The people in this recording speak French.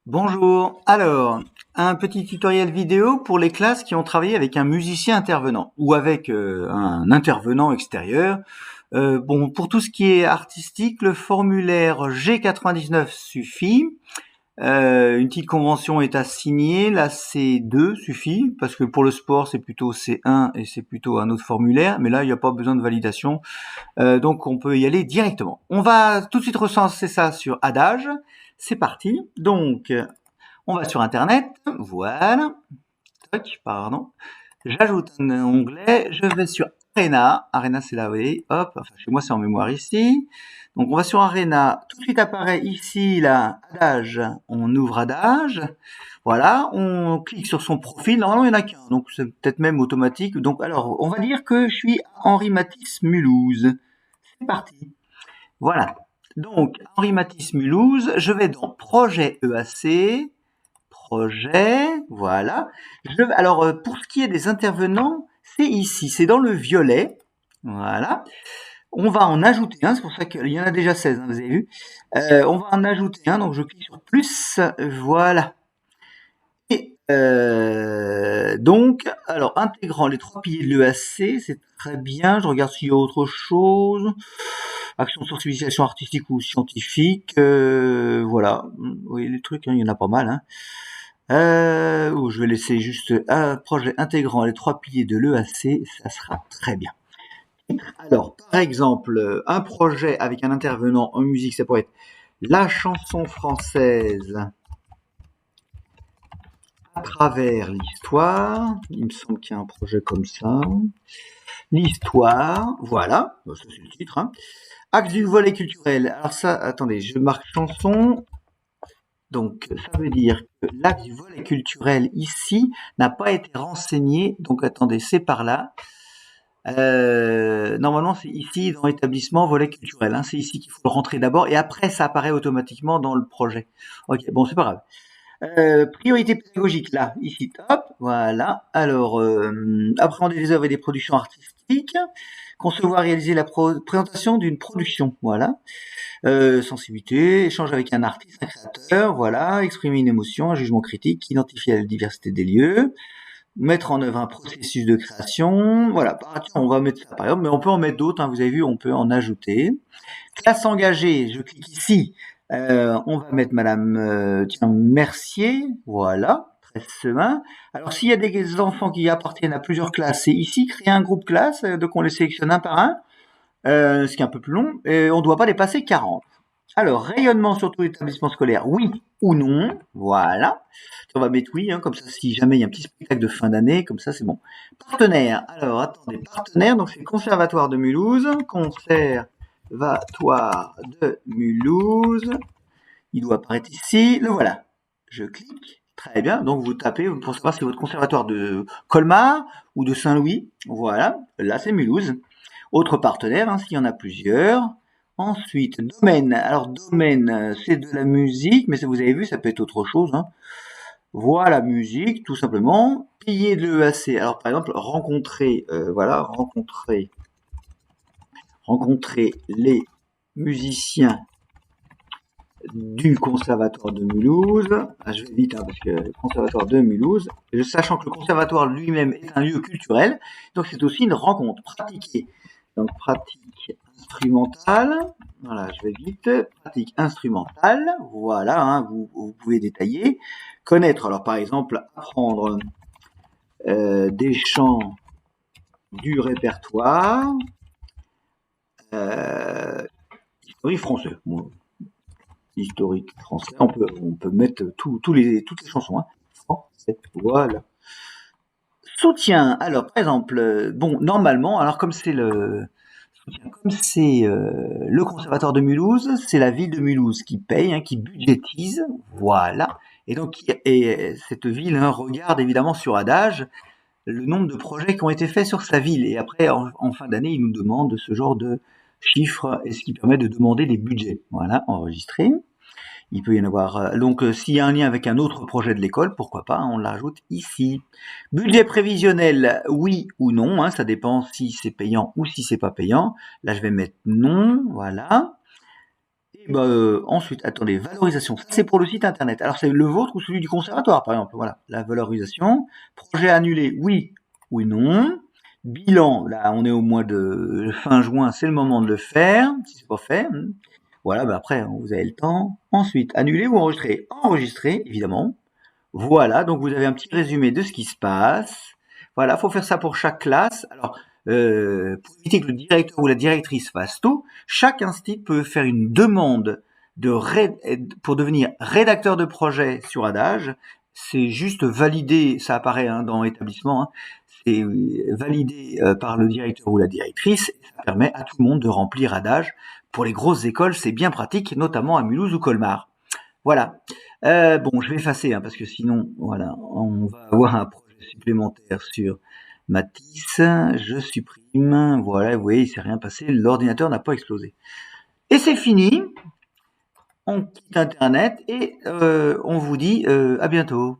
Bonjour. Alors, un petit tutoriel vidéo pour les classes qui ont travaillé avec un musicien intervenant ou avec un intervenant extérieur. Bon, pour tout ce qui est artistique, le formulaire G99 suffit. Une petite convention est à signer, la C2 suffit, parce que pour le sport c'est plutôt C1 et c'est plutôt un autre formulaire, mais là il n'y a pas besoin de validation, donc on peut y aller directement. On va tout de suite recenser ça sur Adage. C'est parti. Donc, on va sur Internet. Voilà. Toc, pardon. J'ajoute un onglet. Je vais sur Arena. Arena, c'est là, vous voyez. Hop. Enfin, chez moi, c'est en mémoire ici. Donc, on va sur Arena. Tout de suite apparaît ici, là, Adage. On ouvre Adage. Voilà. On clique sur son profil. Normalement, il n'y en a qu'un. Donc, c'est peut-être même automatique. Donc, alors, on va dire que je suis Henri Matisse Mulhouse. C'est parti. Voilà. Donc, Henri Matisse Mulhouse, je vais dans Projet EAC, Projet, voilà. Alors, pour ce qui est des intervenants, c'est ici, c'est dans le violet, voilà. On va en ajouter un, c'est pour ça qu'il y en a déjà 16, hein, vous avez vu. On va en ajouter un, donc je clique sur plus, voilà. Et donc, alors, intégrant les trois piliers de l'EAC, c'est très bien. Je regarde s'il y a autre chose. Action de sensibilisation artistique ou scientifique, voilà. Oui, les trucs, hein, il y en a pas mal. Hein. Je vais laisser juste un projet intégrant les trois piliers de l'EAC, ça sera très bien. Alors, par exemple, un projet avec un intervenant en musique, ça pourrait être la chanson française à travers l'histoire. Il me semble qu'il y a un projet comme ça. L'histoire, voilà, ça c'est le titre. Hein. Axe du volet culturel. Alors ça, attendez, je marque chanson. Donc ça veut dire que l'axe du volet culturel ici n'a pas été renseigné. Donc attendez, c'est par là. Normalement c'est ici dans établissement volet culturel. Hein. C'est ici qu'il faut le rentrer d'abord et après ça apparaît automatiquement dans le projet. Ok, bon c'est pas grave. Priorité pédagogique, là, ici, top, voilà. Alors, appréhender des œuvres et des productions artistiques, concevoir et réaliser la présentation d'une production, voilà. Sensibilité, échange avec un artiste, un créateur, voilà. Exprimer une émotion, un jugement critique, identifier la diversité des lieux, mettre en œuvre un processus de création, voilà. On va mettre ça par exemple, mais on peut en mettre d'autres, hein, vous avez vu, on peut en ajouter. Classe engagée, je clique ici. On va mettre Madame Mercier, voilà, 13 semaines. Alors s'il y a des enfants qui appartiennent à plusieurs classes, c'est ici, créer un groupe classe, donc on les sélectionne un par un, ce qui est un peu plus long, et on ne doit pas dépasser 40. Alors, rayonnement sur tout l'établissement scolaire, oui ou non, voilà. On va mettre oui, hein, comme ça, si jamais il y a un petit spectacle de fin d'année, comme ça, c'est bon. Partenaire, alors, attendez, partenaire, donc c'est le Conservatoire de Mulhouse, Conservatoire de Mulhouse, il doit apparaître ici, le voilà. Je clique, très bien, donc vous tapez pour savoir si c'est votre conservatoire de Colmar ou de Saint-Louis, voilà, là c'est Mulhouse. Autre partenaire, hein, s'il y en a plusieurs. Ensuite, domaine. Alors, domaine, c'est de la musique, mais ça, vous avez vu, ça peut être autre chose. Hein. Voilà, musique, tout simplement. Pilier de l'EAC. Alors, par exemple, voilà, rencontrer les musiciens du Conservatoire de Mulhouse. Ah, je vais vite, hein, parce que le Conservatoire de Mulhouse, sachant que le Conservatoire lui-même est un lieu culturel, donc c'est aussi une rencontre pratiquée. Donc, pratique instrumentale. Voilà, je vais vite. Pratique instrumentale. Voilà, hein, vous pouvez détailler. Connaître, alors par exemple, apprendre des chants du répertoire. Historique français. Bon, historique français. On peut mettre toutes les chansons. Hein. Français. Voilà. Soutien. Alors, par exemple, bon, normalement, alors le Conservatoire de Mulhouse, c'est la ville de Mulhouse qui paye, hein, qui budgétise, voilà. Et donc, cette ville hein, regarde évidemment sur Adage le nombre de projets qui ont été faits sur sa ville. Et après, en fin d'année, il nous demande ce genre de chiffres, et ce qui permet de demander des budgets. Voilà, enregistré. Il peut y en avoir. Donc, s'il y a un lien avec un autre projet de l'école, pourquoi pas, on l'ajoute ici. Budget prévisionnel, oui ou non, hein, ça dépend si c'est payant ou si c'est pas payant. Là, je vais mettre non, voilà. Et ensuite, attendez, valorisation. Ça, c'est pour le site internet. Alors, c'est le vôtre ou celui du conservatoire, par exemple. Voilà, la valorisation. Projet annulé, oui ou non. Bilan, là, on est au mois de fin juin, c'est le moment de le faire, si c'est pas fait. Voilà, après, vous avez le temps. Ensuite, annuler ou enregistrer. Enregistrer, évidemment. Voilà, donc vous avez un petit résumé de ce qui se passe. Voilà, faut faire ça pour chaque classe. Alors, pour éviter que le directeur ou la directrice fasse tout, chaque institut peut faire une demande pour devenir rédacteur de projet sur Adage. C'est juste validé, ça apparaît dans l'établissement, c'est validé par le directeur ou la directrice. Et ça permet à tout le monde de remplir Adage. Pour les grosses écoles, c'est bien pratique, notamment à Mulhouse ou Colmar. Voilà. Bon, je vais effacer parce que sinon, voilà, on va avoir un projet supplémentaire sur Matisse. Je supprime. Voilà, vous voyez, il s'est rien passé. L'ordinateur n'a pas explosé. Et c'est fini. On quitte Internet et on vous dit à bientôt.